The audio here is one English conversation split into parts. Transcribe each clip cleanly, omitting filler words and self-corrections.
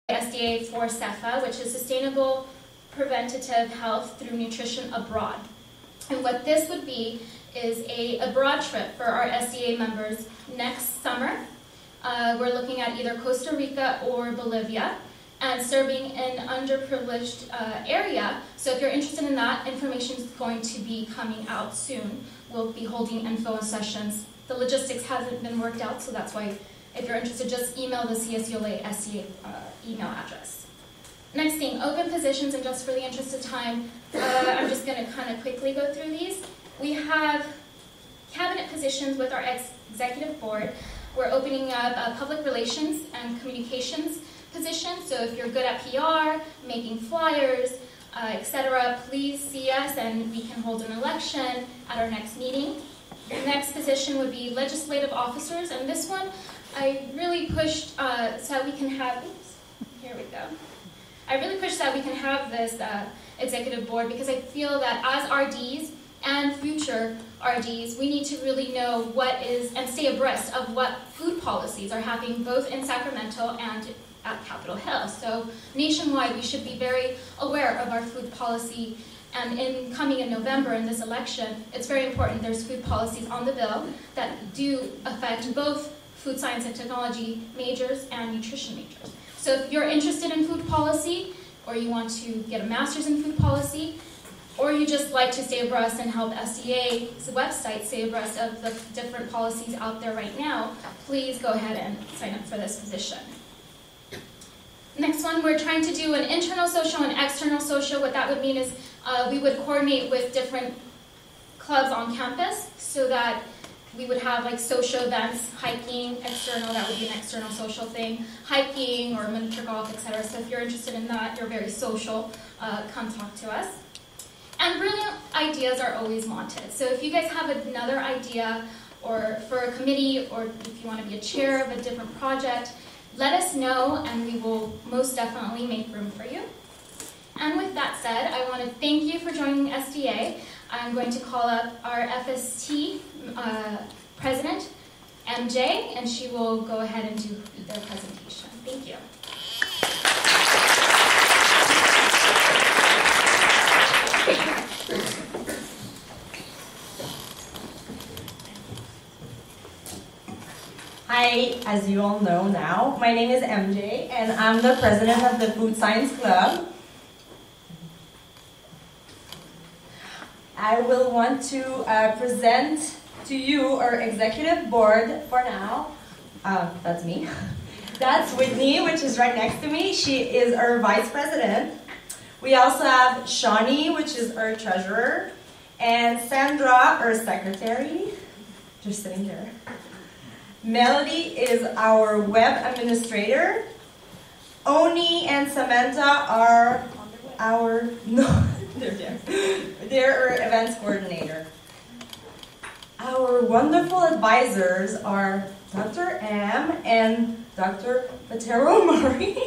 SDA for SEFA, which is Sustainable Preventative Health Through Nutrition Abroad. And what this would be is a abroad trip for our SDA members next summer. We're looking at either Costa Rica or Bolivia and serving an underprivileged area. So if you're interested in that, information is going to be coming out soon. We'll be holding info sessions. The logistics hasn't been worked out, so that's why if you're interested, just email the CSULA SCA email address. Next thing, open positions, and just for the interest of time, I'm just going to kind of quickly go through these. We have cabinet positions with our executive board. We're opening up public relations and communications positions, so if you're good at PR, making flyers, etc., please see us and we can hold an election at our next meeting. The next position would be legislative officers, and this one I really pushed so we can have, here we go. I really pushed that we can have this executive board because I feel that as RDs and future RDs, we need to really know what is, and stay abreast of what food policies are happening both in Sacramento and at Capitol Hill. So nationwide, we should be very aware of our food policy, and coming in November in this election, it's very important. There's food policies on the bill that do affect both food science and technology majors and nutrition majors. So if you're interested in food policy, or you want to get a master's in food policy, or you just like to stay abreast and help SDA's website stay abreast of the different policies out there right now, please go ahead and sign up for this position. Next one, we're trying to do an internal social and external social. What that would mean is we would coordinate with different clubs on campus so that we would have like social events, hiking, external, that would be an external social thing, hiking or miniature golf, etc. So if you're interested in that, you're very social, come talk to us. And brilliant ideas are always wanted. So if you guys have another idea or for a committee, or if you want to be a chair of a different project, let us know and we will most definitely make room for you. And with that said, I want to thank you for joining SDA. I'm going to call up our FST president, MJ, and she will go ahead and do their presentation. Thank you. Hi, as you all know now, my name is MJ, and I'm the president of the Food Science Club. I will want to present to you our executive board for now. That's me. That's Whitney, which is right next to me. She is our vice president. We also have Shawnee, which is our treasurer, and Sandra, our secretary, just sitting there. Melody is our web administrator. Oni and Samantha are our, no, they're our events coordinator. Our wonderful advisors are Dr. M and Dr. Patero Murray.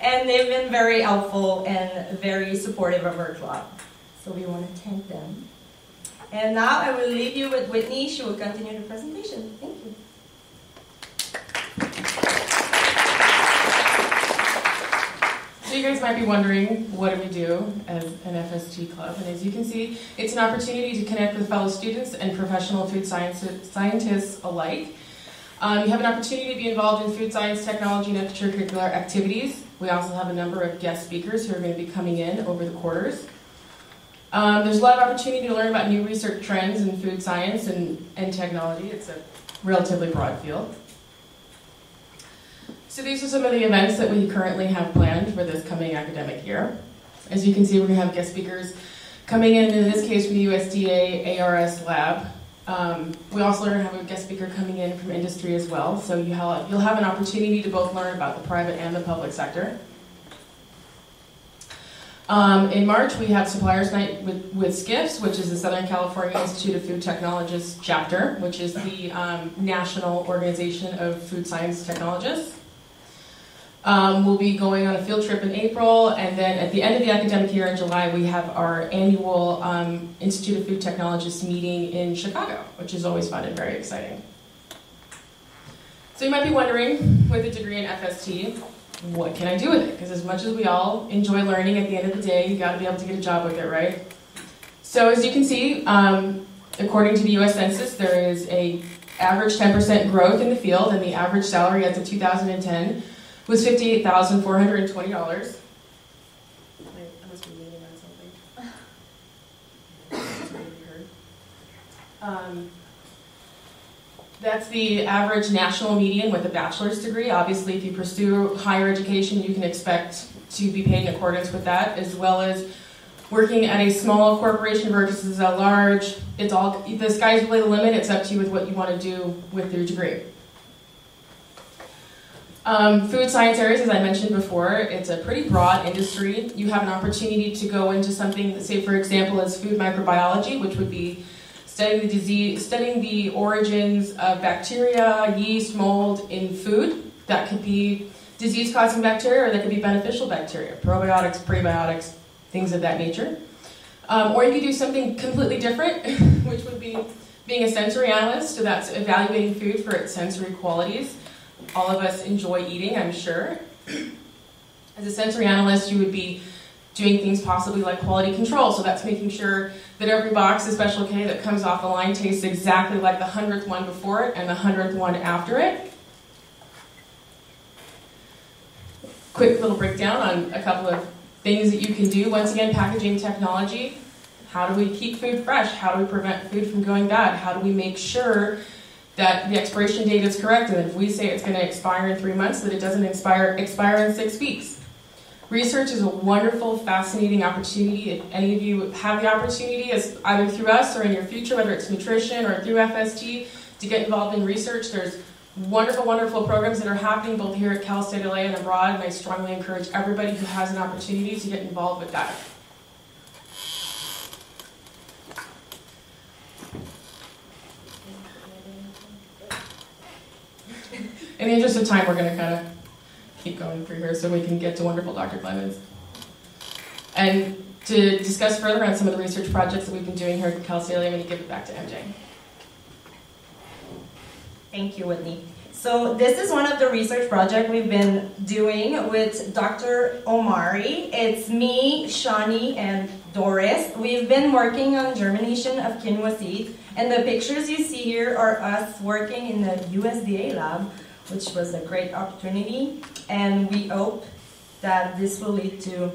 And they've been very helpful and very supportive of our club. So we want to thank them. And now I will leave you with Whitney. She will continue the presentation. Thank you. So you guys might be wondering, what do we do as an FST club? And as you can see, it's an opportunity to connect with fellow students and professional food scientists alike. You have an opportunity to be involved in food science, technology, and extracurricular activities. We also have a number of guest speakers who are going to be coming in over the quarters. There's a lot of opportunity to learn about new research trends in food science and technology. It's a relatively broad field. So these are some of the events that we currently have planned for this coming academic year. As you can see, we're going to have guest speakers coming in this case, from the USDA ARS lab. We also are going to have a guest speaker coming in from industry as well. So you'll have an opportunity to both learn about the private and the public sector. In March, we have Suppliers Night with SCIFS, which is the Southern California Institute of Food Technologists chapter, which is the national organization of food science technologists. We'll be going on a field trip in April, and then at the end of the academic year in July, we have our annual Institute of Food Technologists meeting in Chicago, which is always fun and very exciting. So you might be wondering, with a degree in FST, what can I do with it? Because as much as we all enjoy learning, at the end of the day, you got to be able to get a job with it, right? So as you can see, according to the U.S. Census, there is a average 10% growth in the field, and the average salary as of 2010 was $58,420. I must be leaning on something. That's the average national median with a bachelor's degree. Obviously, if you pursue higher education, you can expect to be paid in accordance with that, as well as working at a small corporation versus a large. It's all, the sky's really the limit. It's up to you with what you want to do with your degree. Food science areas, as I mentioned before, it's a pretty broad industry. You have an opportunity to go into something that, say, for example, as food microbiology, which would be studying the disease, studying the origins of bacteria, yeast, mold in food. That could be disease-causing bacteria, or that could be beneficial bacteria, probiotics, prebiotics, things of that nature. Or you could do something completely different, which would be being a sensory analyst, so that's evaluating food for its sensory qualities. All of us enjoy eating, I'm sure. As a sensory analyst, you would be doing things possibly like quality control, so that's making sure that every box of Special K that comes off the line tastes exactly like the 100th one before it and the 100th one after it. Quick little breakdown on a couple of things that you can do. Once again, packaging technology. How do we keep food fresh? How do we prevent food from going bad? How do we make sure that the expiration date is correct, and if we say it's going to expire in 3 months, that it doesn't expire in 6 weeks? Research is a wonderful, fascinating opportunity. If any of you have the opportunity, as either through us or in your future, whether it's nutrition or through FST, to get involved in research, there's wonderful, wonderful programs that are happening both here at Cal State LA and abroad, and I strongly encourage everybody who has an opportunity to get involved with that. In the interest of time, we're going to kind of keep going through here so we can get to wonderful Dr. Clemens. And to discuss further on some of the research projects that we've been doing here at Cal State LA, I'm going to give it back to MJ. Thank you, Whitney. So this is one of the research projects we've been doing with Dr. Omari. It's me, Shani, and Doris. We've been working on germination of quinoa seed, and the pictures you see here are us working in the USDA lab, which was a great opportunity, and we hope that this will lead to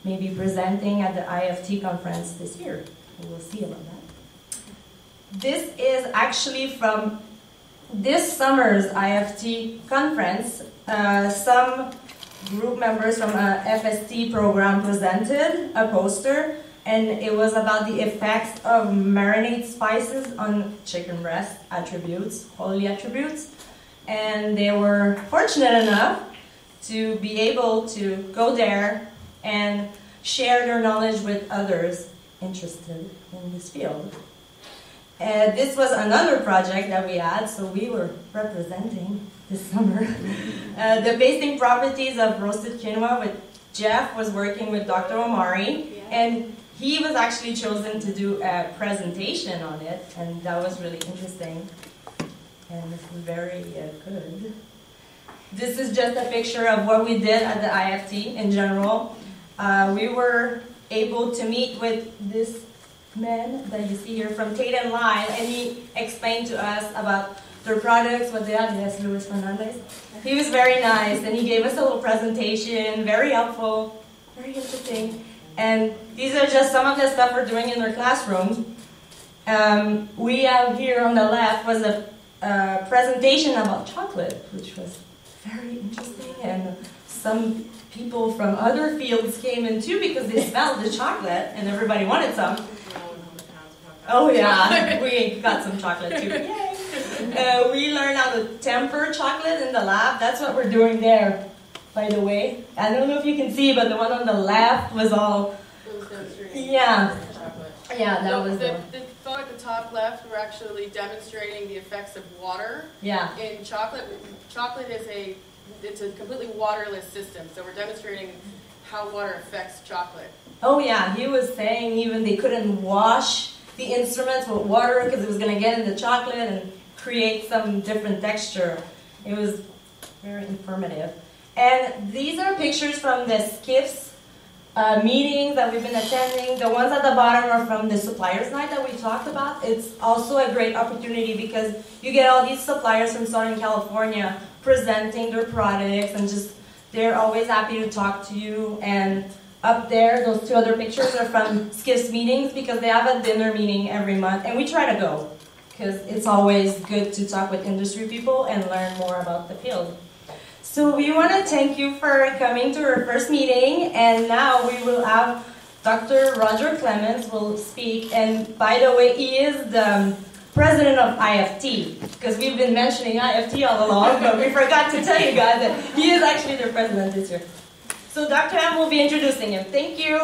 maybe presenting at the IFT conference this year. We'll see about that. This is actually from this summer's IFT conference. Some group members from a FST program presented a poster, and it was about the effects of marinade spices on chicken breast attributes, quality attributes. And they were fortunate enough to be able to go there and share their knowledge with others interested in this field. This was another project that we had, so we were representing this summer. The basting properties of roasted quinoa with Jeff was working with Dr. Omari, and he was actually chosen to do a presentation on it, and that was really interesting and very good. This is just a picture of what we did at the IFT in general. We were able to meet with this man that you see here from Tate and Lyle, and he explained to us about their products, what they had. Yes, Luis Fernandez. He was very nice, and he gave us a little presentation, very helpful, very interesting. And these are just some of the stuff we're doing in their classrooms. We have here on the left was a presentation about chocolate, which was very interesting, and some people from other fields came in too because they smelled the chocolate and everybody wanted some. Oh yeah, we got some chocolate too. Yay! We learned how to temper chocolate in the lab. That's what we're doing there, by the way. I don't know if you can see, but the one on the left was all... Yeah. Yeah, that was the photo at the top left, we're actually demonstrating the effects of water in chocolate. Chocolate is it's a completely waterless system, so we're demonstrating how water affects chocolate. Oh yeah, he was saying even they couldn't wash the instruments with water because it was going to get in the chocolate and create some different texture. It was very informative. And these are pictures from the SCIFs meetings that we've been attending. The ones at the bottom are from the suppliers night that we talked about. It's also a great opportunity because you get all these suppliers from Southern California presenting their products, and just they're always happy to talk to you. And up there, those two other pictures are from SCIFs meetings because they have a dinner meeting every month, and we try to go because it's always good to talk with industry people and learn more about the field. So we want to thank you for coming to our first meeting, and now we will have Dr. Roger Clemens will speak. And by the way, he is the president of IFT, because we've been mentioning IFT all along, but we forgot to tell you guys that he is actually their president this year. So Dr. M will be introducing him. Thank you.